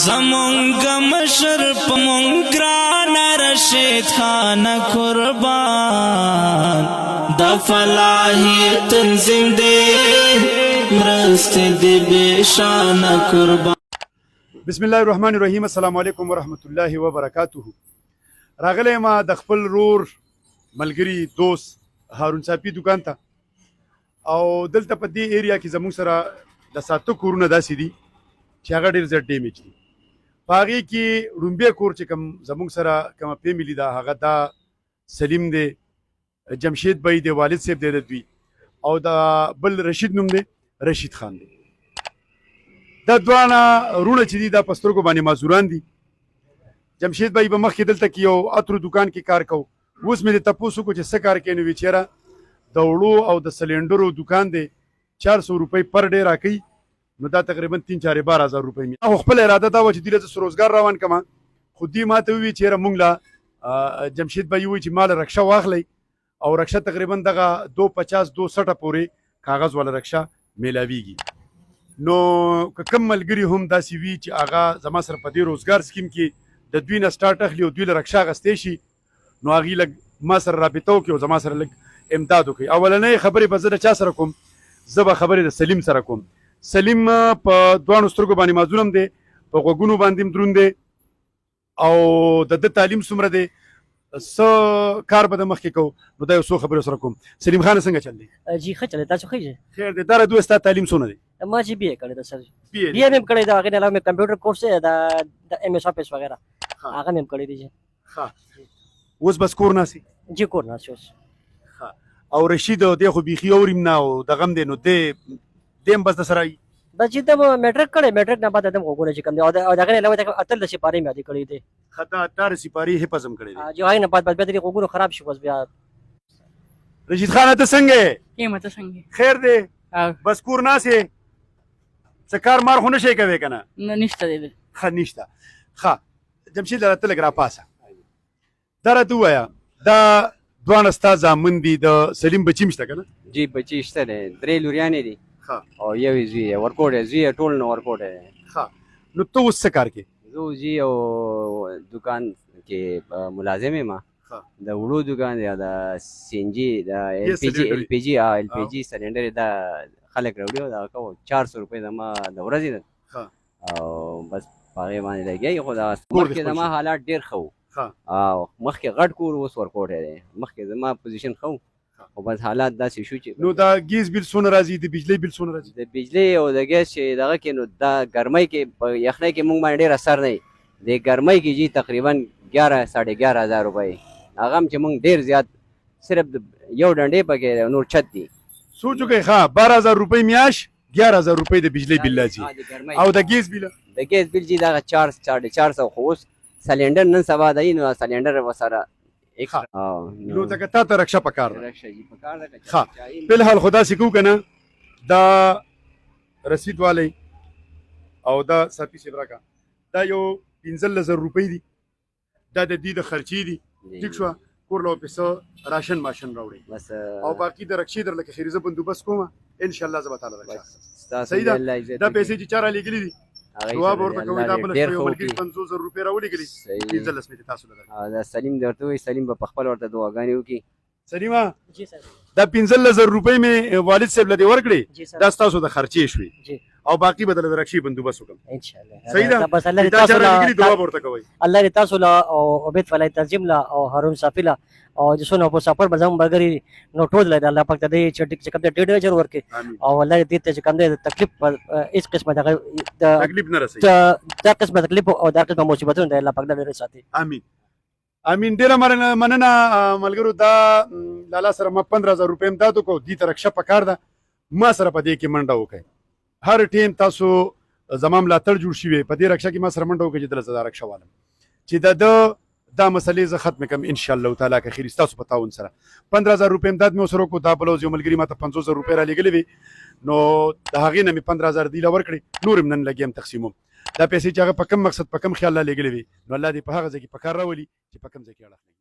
زمونږ مشر په مونږ ګران رشید خان قربان د فلاحي تنظیم دې مرستې دې بې شان قربان. بسم الله الرحمن الرحیم. السلام علیکم ورحمت الله وبرکاته. راغلی ما د خپل رور ملګري دوست هارون صافي دکان ته، او دلته په دې ایریا کې زموږ سره د ساتو کورونه داسې دي چې هغه ډېر زیات ډیمیج دي. په هغې کې ړومبی کور چې کوم زموږ سره کومه فیملی ده هغه دا سلیم دی، جمشید بھائی دی، والد صاحب دی د دوی، او د بل رشید نوم دی، رشید خان دی. دا دواړه وروڼه چې دي دا په سترګو باندې معذوران دي. جمشید بھائی به مخکې دلته کې یو عطرو دکان کې کار کوو. اوس مې د تپوس وکړو چې څه کار کوې، نو ویې چېره د وړو او د سلینډرو دکان دی، 400 روپۍ پر ډے راکوي، نو دا تقریبا 3-4-12,000 روپۍ مې. خو خپله اراده دا وه چې دوی له زه روزګار روان کړم، خو دوی ما ته وویل چې یاره مونږ له جمشید بھائی ووایي چې ما له رکشه واخلئ، او رکشه تقریبا دغه 250-260 پورې کاغذ والا رکشه میلاویږي. نو که کوم ملګري هم داسې وي چې هغه زما سره په دې روزګار سکیم کې د دوی نه سټارټ اخلي او دوی له رکشه اخیستی شي، نو هغوی لږ ما سره رابطه وکړي او زما سره لږ امداد وکړي. اولنۍ خبرې به زه د چا سره کوم؟ زه به خبرې د سلیم سره کوم. سلیم په دواړو سترګو باندې معذور هم دی، په غوږونو باندې هم دروند دی، او د ده تعلیم څومره دی، څه کار به د مخکې کوو، نو دا یو څو خبرې سره کوم. سلیم خانه څنګه چل دی؟ جی ښه چلې، تاسو ښه یې؟ خیر دی. دا دوی ستا تعلیم څونه دی؟ ما چې بی اے کړی ده سر، بی بی اے مې هم کړی ده، هغې نه علاوه مې کمپیوټر کورس دی د ایم ایس آفس وغیره هغه مې هم کړی دی. ښه، اوس بس کور ناست یې؟ جی کور ناست اوس. او رشید دی خو بیخي اوریم نه، او دغه هم دی، نو دی هم بس د سره وي؟ بس چې ته میټرک کړی، میټرک نه بعد دم غوږونه چې کوم دی، او د هغې نه علاوه ته 18 سپارې مې یادې کړی دی. ښه، تا 18 سپارې حفظ هم کړی دی؟ چې هغې نه بعد بیا د غوږونو خراب شي. بس بیا رشید خانه ته څنګه یې؟ یم ته څنګه؟ خیر دی. بس کور ناست یې؟ څه کار مار خو نه شئ کوی که نه؟ نه نشته دی. ښه نشته. ښه جمشید ته لږ راپاسه، دا راته ووایه دا دواړه ستا زامن دي، د سلیم بچي هم شته که نه؟ جی بچي شته دی، 3 لوریانې دي او یو یې زوی یې ورکوټ یې، زوی یې ټول نه ورکوټ دی. ښه، نو ته اوس څه کار کوې؟ زه اوس جي او دکان کې ملازم یم، د وړو دکان دی، د سی ان جي د ایل پی جي سلینډر دا خلک راوړي، او دغه کوو 400 روپۍ زما د ورځې ده، او بس په هغې باندې لګیا یو. خو دغه مخکې زما حالات ډېر ښه وو، او مخکې غټ کور، اوس ورکوټی دی. مخکې زما پوزیشن ښه وو، خو بس حالات داسې شو چې. نو دا ګیس بیل څونه راځي، د بجلۍ بیل څونه راځي؟ د بجلۍ او د ګیس چې دغه کې، نو دا ګرمۍ کې په یخنۍ کې موږ باندې ډېر اثر نه وي، د ګرمۍ کې جي تقریبا 11-11,500 روپۍ، هغه هم چې موږ ډېر زیات صرف یو ډنډې پکې نور چھت دي. سوچ وکړئ، ښه 12,000 روپۍ میاشت، 11,000 روپۍ د بجلۍ بیل راځي، او د ګیس بیل؟ د ګیس بیل جي دغه 400. خو اوس سلینډر نن سبا دی، نو سلینډر ورسره نو ځکه تا ته رکشه پکار ده. ښه، فی الحال خو داسې کوو که نه، دا رسید والی او دا صافي صاحب راکړه، دا یو 15,000 روپۍ دي، دا د دوی د خرچې دي. ټیک شوه، کور له ورپسې راشن ماشن راوړئ، او باقي د رکشې در لکه خیریزه بندوبست کومه، انشاءالله زه به تا له رکشه. صحیح ده. دا پیسې چې چا رالیږلي دي دعا به ورته کوئ. دا بله شپه یو ملګري 50,000 روپۍ راولېږلي، 15 مې تاسو له درکړي. دا سلیم درته وایي، سلیم به په خپل ورته دعاګانې وکړي. سلیمه، دا 15,000 روپۍ مې والد صاحب له دې ورکړې، دا ستاسو د خرچې شوې، او باقي به د رکشې بندوبست وکړم. انشاءالله. صحیح ده. بس الله دا چا رالیږلي دعا به ورته کوئ. الله دې تاسو له او عبید فلاحي تنظیم له او هارون صافي له او چې څونه په سفر به زموږ ملګري نو ټول له الله پاک ته دی چې کوم دی ډېر اجر ورکړي، او الله دې ته چې کوم دی تکلیف هېڅ قسمه دغه تکلیف نه رسوي، دا قسمه تکلیف او دا قسمه مصیبتونه دی الله پاک دې لرې ساتي. امین امین. ډېره مننه ملګرو. دا لالا سره ما 15,000 روپۍ امداد وکړو، دې ته رکشه پکار ده، ما سره په دې کې منډه وکړئ. هر ټیم تاسو زما ملاتړ جوړ شوي، په دې رکشه کې ما سره منډه وکړئ چې دله زه دا رکشه والم، چې دا مسلې زه ختمې کړم انشاءالله تعالی که خیر ستاسو په تعاون سره. 15,000 روپۍ امداد مې ورسره وکړو. دا بل یو ملګري ما ته 50,000 روپۍ رالیږلې وې، نو د هغې نه مې 15,000 دوی له ورکړې، نور هم نن لګیم تقسیموم. دا پیسې چې هغه په کوم مقصد په کوم خیال رالیږلې وې، نو الله دې په هغه ځای کې په کار راولي چې په کوم ځای کې اړخ لګي.